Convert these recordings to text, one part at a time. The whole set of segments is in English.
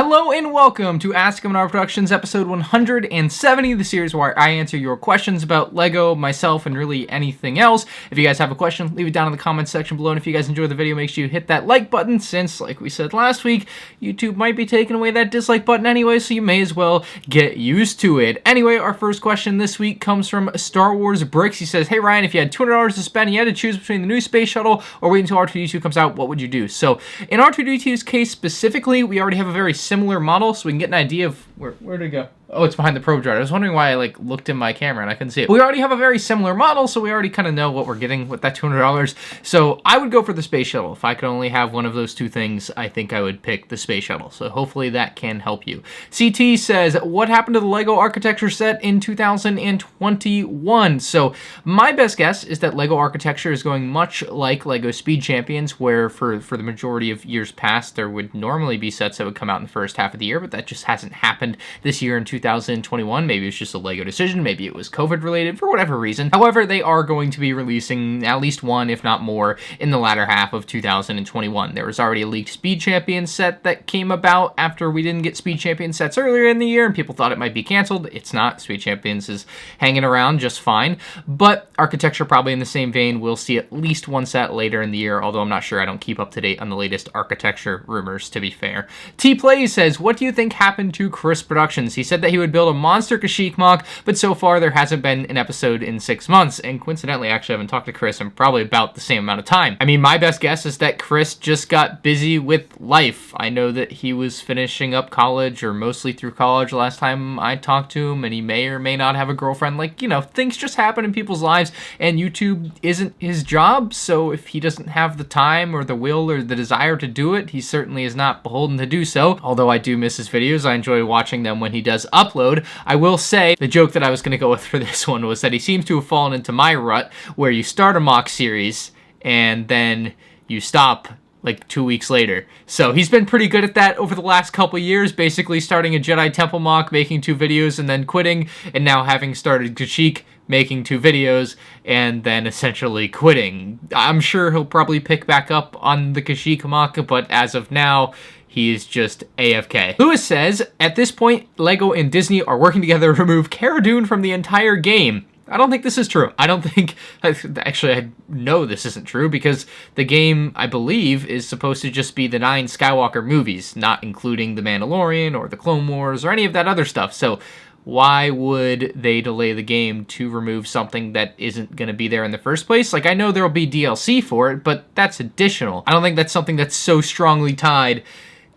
Hello and welcome to Ask M&R Productions episode 170, the series where I answer your questions about LEGO, myself, and really anything else. If you guys have a question, leave it down in the comments section below, and if you guys enjoy the video, make sure you hit that like button, since, like we said last week, YouTube might be taking away that dislike button anyway, so you may as well get used to it. Anyway, our first question this week comes from Star Wars Bricks. He says, hey Ryan, if you had $200 to spend and you had to choose between the new Space Shuttle or wait until R2-D2 comes out, what would you do? So, in R2-D2's case specifically, we already have a very similar model, so we can get an idea of where to go. Oh, it's behind the probe droid. I was wondering why I looked in my camera and I couldn't see it. We already have a very similar model, so we already kind of know what we're getting with that $200. So I would go for the Space Shuttle. If I could only have one of those two things, I think I would pick the Space Shuttle. So hopefully that can help you. sTie says, what happened to the LEGO architecture set in 2021? So my best guess is that LEGO architecture is going much like LEGO Speed Champions, where for the majority of years past, there would normally be sets that would come out in the first half of the year, but that just hasn't happened this year in 2021. Maybe it's just a LEGO decision, maybe it was COVID related, for whatever reason. However, they are going to be releasing at least one, if not more, in the latter half of 2021. There was already a leaked Speed Champions set that came about after we didn't get Speed Champions sets earlier in the year, and people thought it might be canceled. It's not. Speed Champions is hanging around just fine, but architecture probably in the same vein. We'll see at least one set later in the year, although I'm not sure. I don't keep up to date on the latest architecture rumors, to be fair. T-Play says, what do you think happened to Chris Productions? He said that he would build a monster Kashyyyk mock, but so far there hasn't been an episode in 6 months. And coincidentally, actually, I haven't talked to Chris in probably about the same amount of time. I mean, my best guess is that Chris just got busy with life. I know that he was finishing up college, or mostly through college last time I talked to him, and he may or may not have a girlfriend. Like, you know, things just happen in people's lives, and YouTube isn't his job, so if he doesn't have the time or the will or the desire to do it, he certainly is not beholden to do so. Although I do miss his videos, I enjoy watching them when he does upload. I will say, the joke that I was going to go with for this one was that he seems to have fallen into my rut, where you start a mock series and then you stop like 2 weeks later. So he's been pretty good at that over the last couple years, basically starting a Jedi Temple mock, making 2 videos, and then quitting, and now having started Kashyyyk, making 2 videos, and then essentially quitting. I'm sure he'll probably pick back up on the Kashyyyk mock, but as of now, he is just AFK. Lewis says, at this point, LEGO and Disney are working together to remove Cara Dune from the entire game. I don't think this is true. I don't think, actually, I know this isn't true, because the game, I believe, is supposed to just be the 9 Skywalker movies, not including The Mandalorian or the Clone Wars or any of that other stuff. So why would they delay the game to remove something that isn't going to be there in the first place? Like, I know there'll be DLC for it, but that's additional. I don't think that's something that's so strongly tied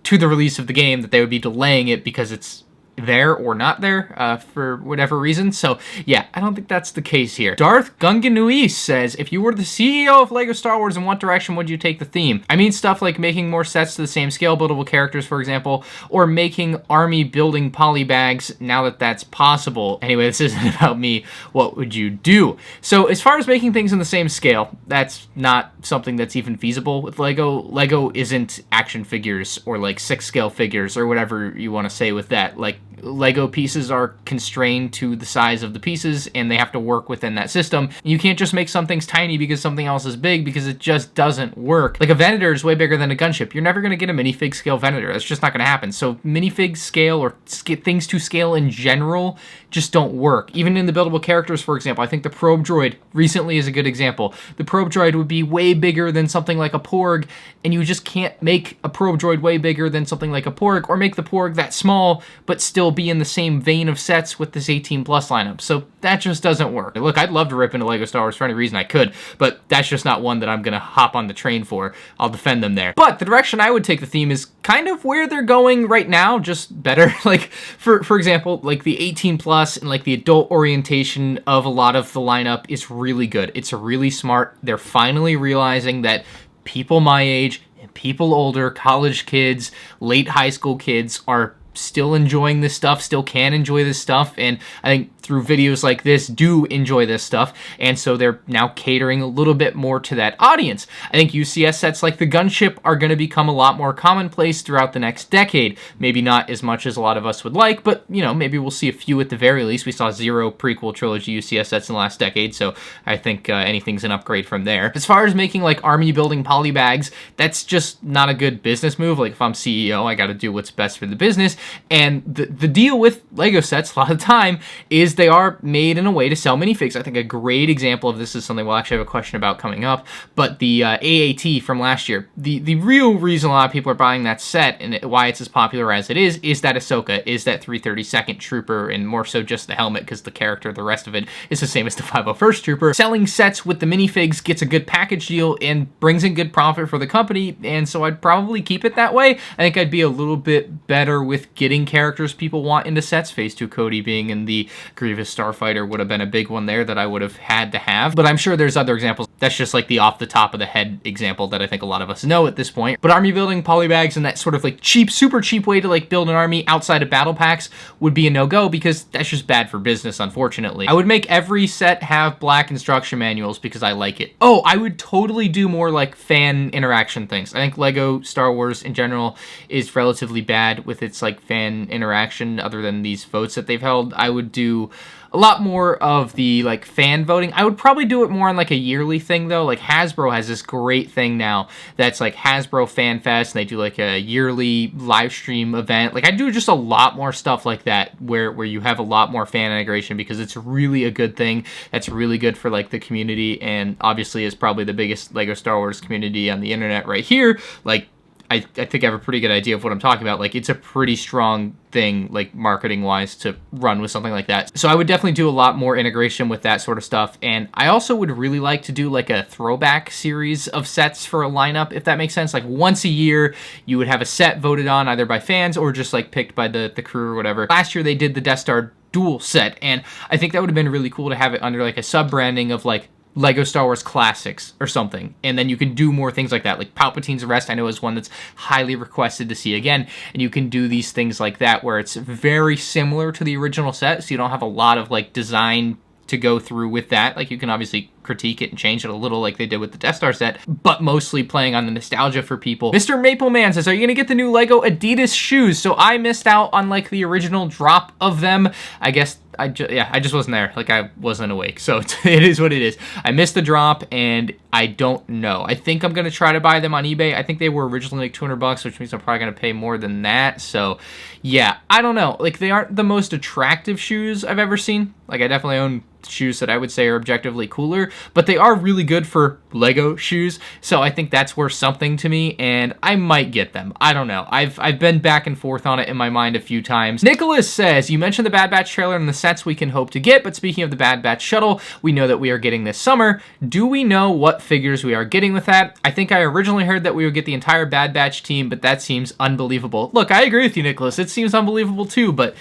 to the release of the game that they would be delaying it because it's there or not there for whatever reason. So yeah, I don't think that's the case here. Darth Gunganui says, if you were the CEO of LEGO Star Wars, in what direction would you take the theme? I mean stuff like making more sets to the same scale, buildable characters, for example, or making army building poly bags now that that's possible. Anyway, this isn't about me. What would you do? So as far as making things in the same scale, that's not something that's even feasible with LEGO. LEGO isn't action figures or like 6 scale figures or whatever you want to say with that. Like, LEGO pieces are constrained to the size of the pieces, and they have to work within that system. You can't just make some things tiny because something else is big, because it just doesn't work. Like, a Venator is way bigger than a gunship. You're never going to get a minifig scale Venator. That's just not going to happen. So minifig scale, or things to scale in general, just don't work. Even in the buildable characters, for example, I think the probe droid recently is a good example. The probe droid would be way bigger than something like a Porg, and you just can't make a probe droid way bigger than something like a Porg, or make the Porg that small, but still be in the same vein of sets with this 18 plus lineup. So that just doesn't work. Look, I'd love to rip into LEGO Star Wars for any reason I could, but that's just not one that I'm gonna hop on the train for. I'll defend them there. But the direction I would take the theme is kind of where they're going right now, just better. Like, for example, like the 18 plus and like the adult orientation of a lot of the lineup is really good. It's really smart. They're finally realizing that people my age and people older, college kids, late high school kids, are still enjoying this stuff, still can enjoy this stuff, and I think through videos like this do enjoy this stuff, and so they're now catering a little bit more to that audience. I think UCS sets like the gunship are going to become a lot more commonplace throughout the next decade. Maybe not as much as a lot of us would like, but, you know, maybe we'll see a few at the very least. We saw 0 prequel trilogy UCS sets in the last decade, so I think anything's an upgrade from there. As far as making like army building polybags, that's just not a good business move. Like if I'm CEO, I got to do what's best for the business. And the deal with LEGO sets a lot of the time is they are made in a way to sell minifigs. I think a great example of this is something we'll actually have a question about coming up, but the AAT from last year. The real reason a lot of people are buying that set and why it's as popular as it is that Ahsoka, is that 332nd Trooper, and more so just the helmet because the character, the rest of it is the same as the 501st Trooper. Selling sets with the minifigs gets a good package deal and brings in good profit for the company, and so I'd probably keep it that way. I think I'd be a little bit better with getting characters people want into sets. Phase 2 Cody being in the Grievous Starfighter would have been a big one there that I would have had to have, but I'm sure there's other examples. That's just like the off the top of the head example that I think a lot of us know at this point. But army building polybags and that sort of like cheap, super cheap way to like build an army outside of battle packs would be a no-go because that's just bad for business, unfortunately. I would make every set have black instruction manuals because I like it. Oh, I would totally do more like fan interaction things. I think LEGO Star Wars in general is relatively bad with its like fan interaction other than these votes that they've held. I would do a lot more of the like fan voting. I would probably do it more on like a yearly thing though. Like Hasbro has this great thing now that's like Hasbro Fan Fest, and they do like a yearly live stream event. Like I do just a lot more stuff like that where you have a lot more fan integration because it's really a good thing. That's really good for like the community, and obviously is probably the biggest LEGO Star Wars community on the internet right here. Like I think I have a pretty good idea of what I'm talking about. Like, it's a pretty strong thing, like, marketing-wise, to run with something like that. So I would definitely do a lot more integration with that sort of stuff. And I also would really like to do, like, a throwback series of sets for a lineup, if that makes sense. Like, once a year, you would have a set voted on either by fans or just, like, picked by the crew or whatever. Last year, they did the Death Star Duel set, and I think that would have been really cool to have it under, like, a sub-branding of, like, LEGO Star Wars Classics or something, and then you can do more things like that. Like Palpatine's Arrest, I know, is one that's highly requested to see again, and you can do these things like that where it's very similar to the original set, so you don't have a lot of like design to go through with that. Like, you can obviously critique it and change it a little like they did with the Death Star set, but mostly playing on the nostalgia for people. Mr. Mapleman says, are you gonna get the new LEGO Adidas shoes? So I missed out on like the original drop of them. I guess I just wasn't there. Like, I wasn't awake. So it is what it is. I missed the drop, and I don't know. I think I'm going to try to buy them on eBay. I think they were originally like $200, which means I'm probably going to pay more than that. So, yeah, I don't know. Like, they aren't the most attractive shoes I've ever seen. Like, I definitely own shoes that I would say are objectively cooler, but they are really good for LEGO shoes. So I think that's worth something to me, and I might get them. I don't know. I've been back and forth on it in my mind a few times. Nicholas says, you mentioned the Bad Batch trailer and the sets we can hope to get, but speaking of the Bad Batch Shuttle, we know that we are getting this summer. Do we know what figures we are getting with that? I think I originally heard that we would get the entire Bad Batch team, but that seems unbelievable. Look, I agree with you, Nicholas. It seems unbelievable too, but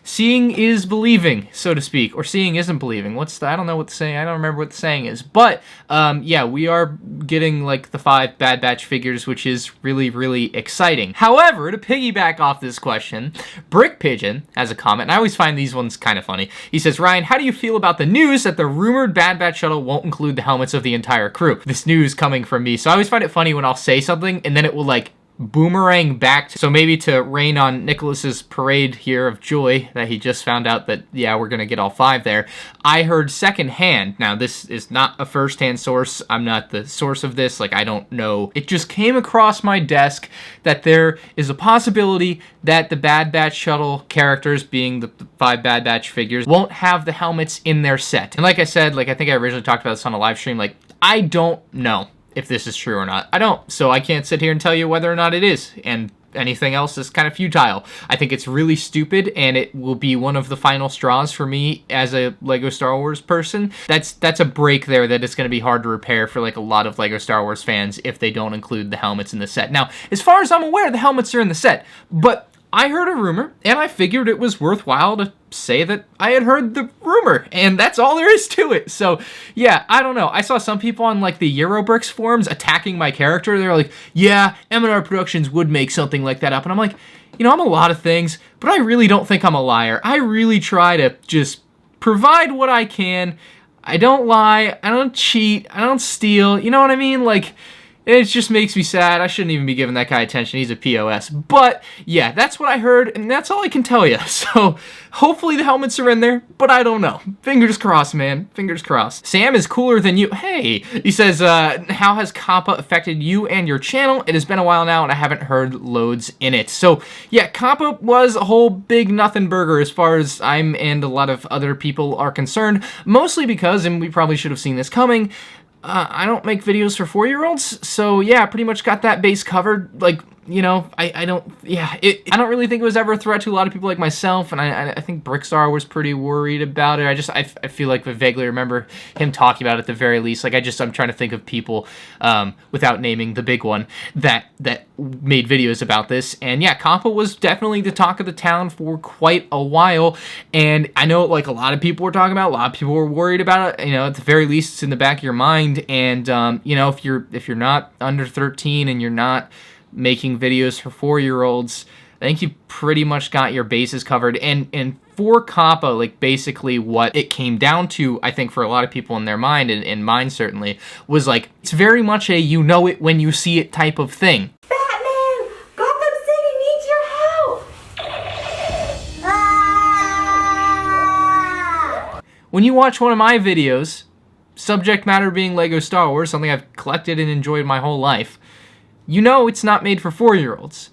seeing is believing, so to speak, or seeing isn't believing. I don't know what the saying, I don't remember what the saying is, but yeah, we are getting like the 5 Bad Batch figures, which is really, really exciting. However, to piggyback off this question, Brick Pigeon has a comment, and I always find these ones kind of funny. He says, Ryan, how do you feel about the news that the rumored Bad Batch Shuttle won't include the helmets of the entire crew? This news coming from me, so I always find it funny when I'll say something, and then it will like boomerang back. So maybe to rain on Nicholas's parade here of joy that he just found out that, yeah, we're gonna get all 5 there, I heard secondhand. Now, this is not a first-hand source. I'm not the source of this. Like, I don't know. It just came across my desk that there is a possibility that the Bad Batch Shuttle characters, being the 5 Bad Batch figures, won't have the helmets in their set. And like I said, like I think I originally talked about this on a live stream, like, I don't know if this is true or not. I don't. So I can't sit here and tell you whether or not it is. And anything else is kind of futile. I think it's really stupid, and it will be one of the final straws for me as a LEGO Star Wars person. That's a break there that it's going to be hard to repair for like a lot of LEGO Star Wars fans if they don't include the helmets in the set. Now, as far as I'm aware, the helmets are in the set, but I heard a rumor, and I figured it was worthwhile to say that I had heard the rumor, and that's all there is to it. So, yeah, I don't know. I saw some people on, like, the Eurobricks forums attacking my character. They're like, yeah, M&R Productions would make something like that up. And I'm like, you know, I'm a lot of things, but I really don't think I'm a liar. I really try to just provide what I can. I don't lie. I don't cheat. I don't steal. You know what I mean? Like, it just makes me sad. I shouldn't even be giving that guy attention. He's a POS. But, yeah, that's what I heard, and that's all I can tell you. So, hopefully the helmets are in there, but I don't know. Fingers crossed, man. Fingers crossed. Sam is cooler than you. Hey! He says, how has Kappa affected you and your channel? It has been a while now, and I haven't heard loads in it. So, yeah, Kappa was a whole big nothing burger as far as I'm and a lot of other people are concerned. Mostly because, and we probably should have seen this coming, I don't make videos for 4-year-olds, so yeah, pretty much got that base covered. Like, you know, I don't really think it was ever a threat to a lot of people like myself, and I think Brickstar was pretty worried about it. I feel like I vaguely remember him talking about it at the very least. Like, I'm trying to think of people, without naming the big one, that made videos about this. And yeah, Kappa was definitely the talk of the town for quite a while, and I know, like, a lot of people were talking about it, a lot of people were worried about it. You know, at the very least, it's in the back of your mind, and, you know, if you're not under 13 and you're not making videos for 4-year-olds, I think you pretty much got your bases covered. And for Kappa, like, basically what it came down to, I think, for a lot of people in their mind, and mine certainly, was like, it's very much a you know it when you see it type of thing. Batman! Gotham City needs your help! Ah! When you watch one of my videos, subject matter being LEGO Star Wars, something I've collected and enjoyed my whole life, you know it's not made for 4-year-olds.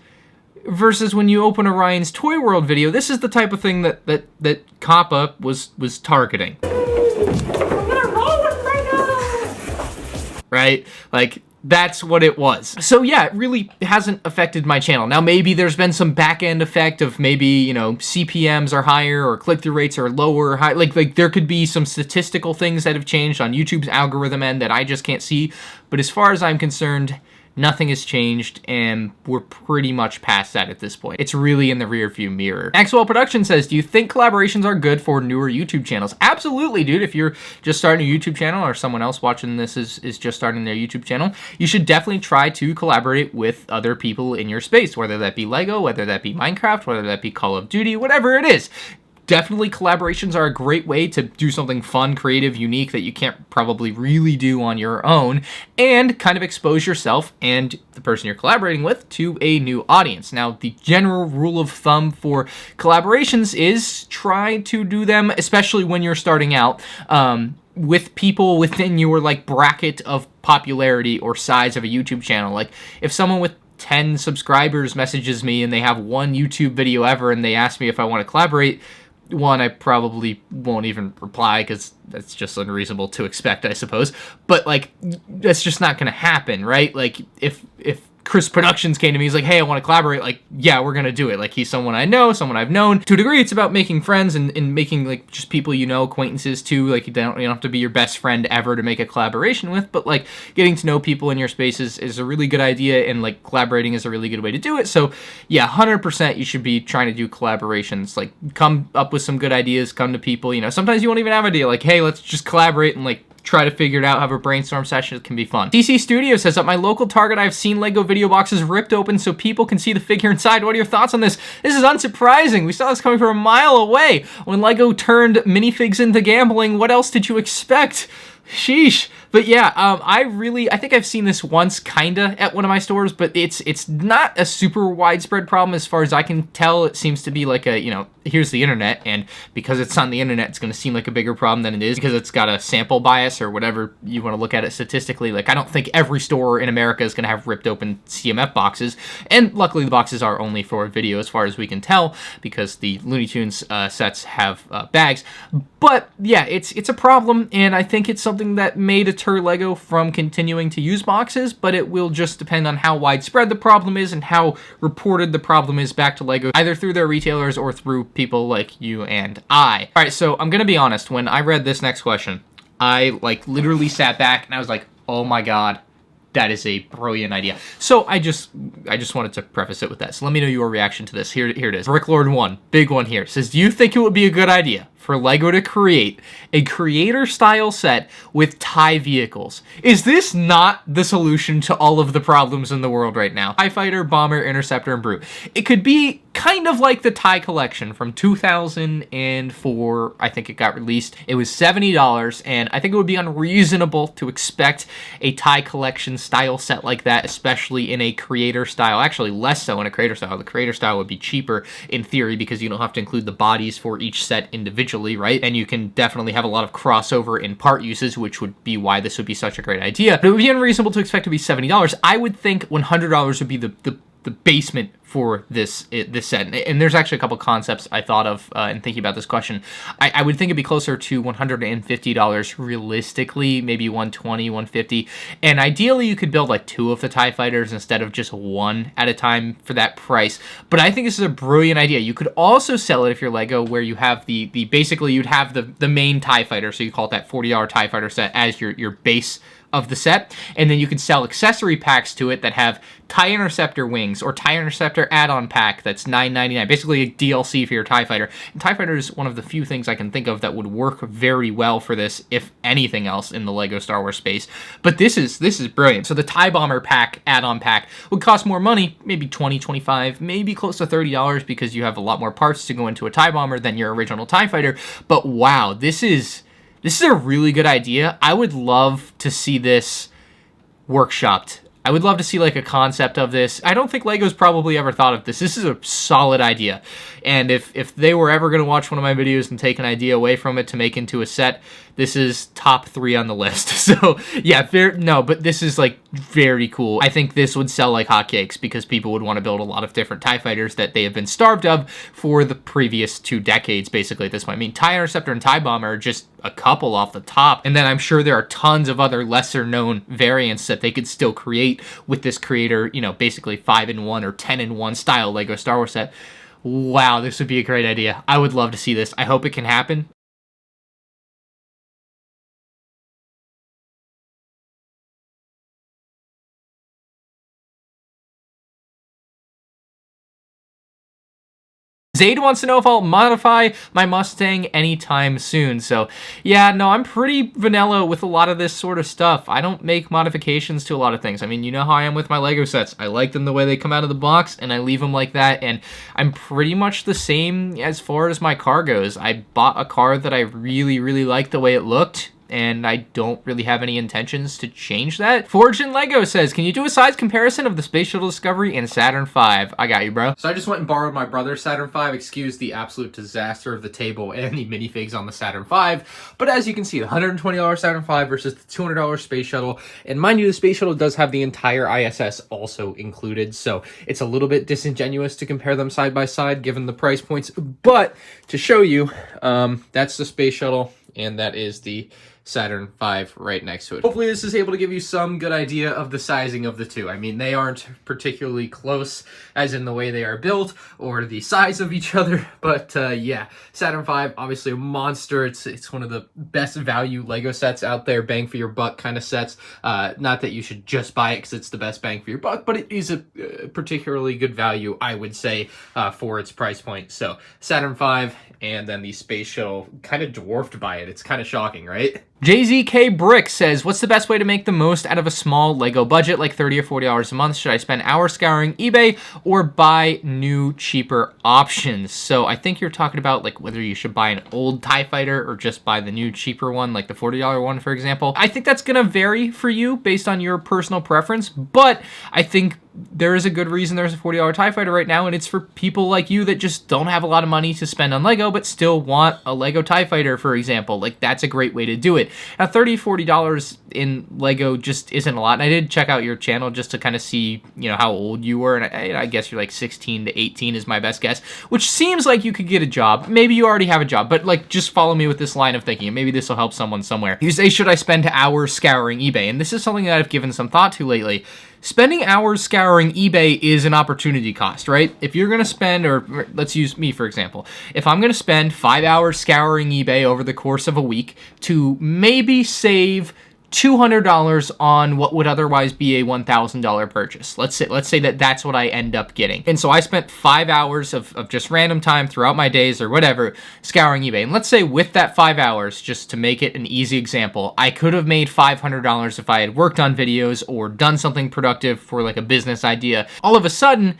Versus when you open Orion's Toy World video, this is the type of thing that Kappa was targeting. I'm gonna roll with LEGO! Right? Like, that's what it was. So yeah, it really hasn't affected my channel. Now, maybe there's been some back-end effect of maybe, you know, CPMs are higher or click-through rates are lower or high. Like there could be some statistical things that have changed on YouTube's algorithm end that I just can't see. But as far as I'm concerned, nothing has changed, and we're pretty much past that at this point. It's really in the rearview mirror. Maxwell Production says, do you think collaborations are good for newer YouTube channels? Absolutely, dude. If you're just starting a YouTube channel, or someone else watching this is just starting their YouTube channel, you should definitely try to collaborate with other people in your space, whether that be LEGO, whether that be Minecraft, whether that be Call of Duty, whatever it is. Definitely collaborations are a great way to do something fun, creative, unique that you can't probably really do on your own, and kind of expose yourself and the person you're collaborating with to a new audience. Now, the general rule of thumb for collaborations is try to do them, especially when you're starting out, with people within your, like, bracket of popularity or size of a YouTube channel. Like, if someone with 10 subscribers messages me and they have one YouTube video ever and they ask me if I want to collaborate, one, I probably won't even reply because that's just unreasonable to expect, I suppose. But, like, that's just not going to happen, right? Like, if Chris Productions came to me, he's like, hey, I want to collaborate, like, yeah, we're going to do it. Like, he's someone I know, someone I've known. To a degree, it's about making friends and making, like, just people you know, acquaintances too. Like, you don't have to be your best friend ever to make a collaboration with, but, like, getting to know people in your spaces is a really good idea, and, like, collaborating is a really good way to do it. So, yeah, 100% you should be trying to do collaborations. Like, come up with some good ideas, come to people, you know. Sometimes you won't even have an idea, like, hey, let's just collaborate and, like, try to figure it out, have a brainstorm session. It can be fun. DC Studio says, at my local Target, I've seen LEGO video boxes ripped open so people can see the figure inside. What are your thoughts on this? This is unsurprising. We saw this coming from a mile away. When LEGO turned minifigs into gambling, what else did you expect? Sheesh. But yeah, I think I've seen this once, kinda, at one of my stores, but it's not a super widespread problem as far as I can tell. It seems to be like a, you know, here's the internet, and because it's on the internet, it's going to seem like a bigger problem than it is because it's got a sample bias or whatever you want to look at it statistically. Like, I don't think every store in America is going to have ripped open CMF boxes, and luckily the boxes are only for video as far as we can tell because the Looney Tunes sets have bags. But yeah, it's a problem, and I think it's something that may deter LEGO from continuing to use boxes, but it will just depend on how widespread the problem is and how reported the problem is back to LEGO, either through their retailers or through people like you and I. All right, so I'm gonna be honest, when I read this next question, I, like, literally sat back and I was like, oh my god, that is a brilliant idea. So I just wanted to preface it with that. So let me know your reaction to this. Here it is. Bricklord1, big one here, says, do you think it would be a good idea for LEGO to create a creator-style set with TIE vehicles? Is this not the solution to all of the problems in the world right now? TIE Fighter, Bomber, Interceptor, and Brute. It could be kind of like the TIE collection from 2004. I think it got released. It was $70, and I think it would be unreasonable to expect a TIE collection style set like that, especially in a creator style. Actually, less so in a creator style. The creator style would be cheaper in theory because you don't have to include the bodies for each set individually, right? And you can definitely have a lot of crossover in part uses, which would be why this would be such a great idea. But it would be unreasonable to expect to be $70. I would think $100 would be the basement for this set. And there's actually a couple concepts I thought of in thinking about this question. I would think it'd be closer to $150 realistically, maybe $120, $150. And ideally you could build like 2 of the TIE fighters instead of just 1 at a time for that price. But I think this is a brilliant idea. You could also sell it if you're LEGO, where you have the basically you'd have the main TIE fighter, so you call it that $40 TIE fighter set as your base of the set, and then you can sell accessory packs to it that have TIE Interceptor wings or TIE Interceptor add-on pack that's $9.99, basically a DLC for your TIE Fighter. And TIE Fighter is one of the few things I can think of that would work very well for this, if anything else, in the LEGO Star Wars space. But this is brilliant. So the TIE Bomber pack, add-on pack, would cost more money, maybe $20, $25, maybe close to $30 because you have a lot more parts to go into a TIE Bomber than your original TIE Fighter. But wow, this is a really good idea. I would love to see this workshopped. I would love to see like a concept of this. I don't think LEGO's probably ever thought of this. This is a solid idea. And if they were ever going to watch one of my videos and take an idea away from it to make into a set, this is top 3 on the list. So yeah, but this is like very cool. I think this would sell like hotcakes because people would want to build a lot of different TIE fighters that they have been starved of for the previous 2 decades, basically at this point. I mean, TIE Interceptor and TIE Bomber are just a couple off the top. And then I'm sure there are tons of other lesser known variants that they could still create with this creator, basically 5-in-1 or 10-in-1 style LEGO Star Wars set. Wow, this would be a great idea. I would love to see this. I hope it can happen. Zaid wants to know if I'll modify my Mustang anytime soon. So yeah, no, I'm pretty vanilla with a lot of this sort of stuff. I don't make modifications to a lot of things. I mean, you know how I am with my LEGO sets. I like them the way they come out of the box, and I leave them like that, and I'm pretty much the same as far as my car goes. I bought a car that I really, really liked the way it looked, and I don't really have any intentions to change that. Forged in Lego says, can you do a size comparison of the Space Shuttle Discovery and Saturn V? I got you, bro. So I just went and borrowed my brother's Saturn V. Excuse the absolute disaster of the table and the minifigs on the Saturn V. But as you can see, the $120 Saturn V versus the $200 Space Shuttle. And mind you, the Space Shuttle does have the entire ISS also included, so it's a little bit disingenuous to compare them side by side given the price points. But to show you, that's the Space Shuttle, and that is the Saturn V right next to it. Hopefully this is able to give you some good idea of the sizing of the two. I mean, they aren't particularly close as in the way they are built or the size of each other, but yeah, Saturn V, obviously a monster. It's one of the best value LEGO sets out there, bang for your buck kind of sets. Not that you should just buy it because it's the best bang for your buck, but it is a particularly good value, I would say, for its price point. So Saturn V, and then the Space Shuttle kind of dwarfed by it. It's kind of shocking, right? JZK Brick says, what's the best way to make the most out of a small LEGO budget, like $30 or $40 a month? Should I spend hours scouring eBay or buy new, cheaper options? So I think you're talking about like whether you should buy an old TIE Fighter or just buy the new, cheaper one, like the $40 one, for example. I think that's going to vary for you based on your personal preference, but I think there is a good reason there's a $40 TIE Fighter right now, and it's for people like you that just don't have a lot of money to spend on LEGO, but still want a LEGO TIE Fighter, for example. Like, that's a great way to do it. Now, $30, $40 in LEGO just isn't a lot, and I did check out your channel just to kind of see, you know, how old you were, and I guess you're like 16 to 18 is my best guess, which seems like you could get a job. Maybe you already have a job, but like, just follow me with this line of thinking, and maybe this will help someone somewhere. You say, should I spend hours scouring eBay? And this is something that I've given some thought to lately. Spending hours scouring eBay is an opportunity cost, right? If you're going to spend, or let's use me for example, if I'm going to spend 5 hours scouring eBay over the course of a week to maybe save $200 on what would otherwise be a $1,000 purchase. Let's say that that's what I end up getting. And so I spent 5 hours of just random time throughout my days or whatever scouring eBay. And let's say with that 5 hours, just to make it an easy example, I could have made $500 if I had worked on videos or done something productive for like a business idea. All of a sudden,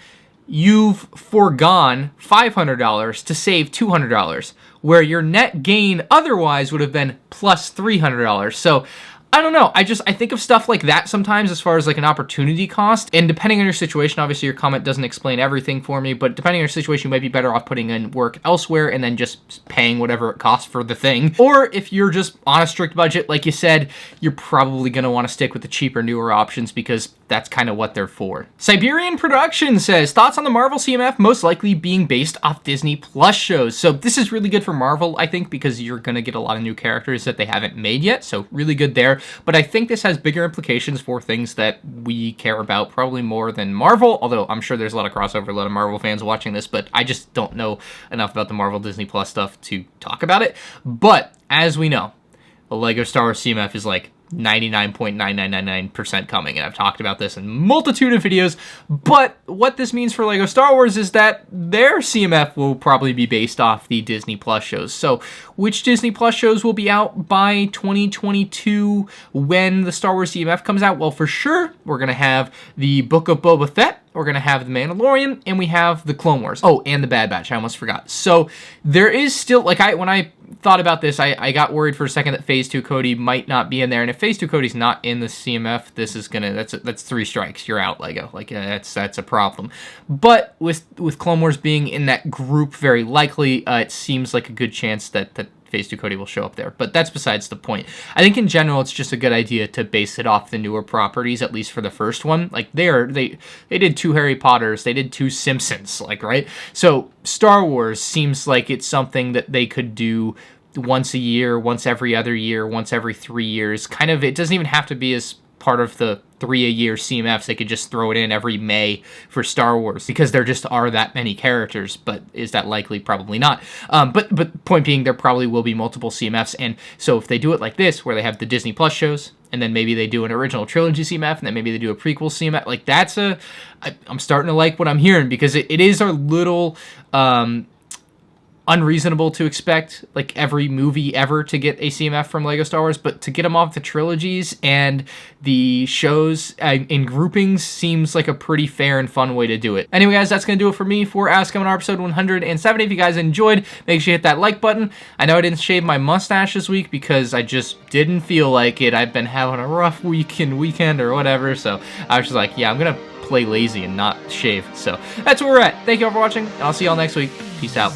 you've foregone $500 to save $200, where your net gain otherwise would have been plus $300. So I don't know. I think of stuff like that sometimes as far as like an opportunity cost. And depending on your situation, obviously your comment doesn't explain everything for me, but depending on your situation, you might be better off putting in work elsewhere and then just paying whatever it costs for the thing. Or if you're just on a strict budget, like you said, you're probably going to want to stick with the cheaper, newer options because that's kind of what they're for. Siberian Production says, thoughts on the Marvel CMF most likely being based off Disney Plus shows. So this is really good for Marvel, I think, because you're going to get a lot of new characters that they haven't made yet. So really good there. But I think this has bigger implications for things that we care about probably more than Marvel, although I'm sure there's a lot of crossover, a lot of Marvel fans watching this, but I just don't know enough about the Marvel Disney Plus stuff to talk about it. But as we know, the LEGO Star Wars CMF is like 99.9999% coming, and I've talked about this in a multitude of videos. But what this means for LEGO Star Wars is that their CMF will probably be based off the Disney Plus shows. So which Disney Plus shows will be out by 2022 when the Star Wars CMF comes out? Well, for sure, we're going to have the Book of Boba Fett, we're going to have The Mandalorian, and we have the Clone Wars. Oh, and the Bad Batch. I almost forgot. So there is still, like, when I thought about this, I got worried for a second that Phase 2 Cody might not be in there. And if Phase 2 Cody's not in the CMF, this is gonna, that's 3 strikes. You're out, LEGO. Like, that's a problem. But with Clone Wars being in that group, very likely, it seems like a good chance that Phase 2 Cody will show up there, but that's besides the point. I think in general, it's just a good idea to base it off the newer properties, at least for the first one. Like they did 2 Harry Potters, they did 2 Simpsons, like, right? So Star Wars seems like it's something that they could do once a year, once every other year, once every 3 years. Kind of, it doesn't even have to be as part of the 3-a-year CMFs. They could just throw it in every May for Star Wars because there just are that many characters. But is that likely? Probably not. But point being, there probably will be multiple CMFs. And so if they do it like this, where they have the Disney Plus shows, and then maybe they do an original trilogy CMF, and then maybe they do a prequel CMF, like that's I'm starting to like what I'm hearing, because it is a little unreasonable to expect like every movie ever to get a CMF from LEGO Star Wars, but to get them off the trilogies and the shows in groupings seems like a pretty fair and fun way to do it. Anyway, guys, that's going to do it for me for Ask M&R episode 170. If you guys enjoyed, make sure you hit that like button. I know I didn't shave my mustache this week because I just didn't feel like it. I've been having a rough weekend or whatever, so I was just like, yeah, I'm going to play lazy and not shave. So that's where we're at. Thank you all for watching, and I'll see y'all next week. Peace out.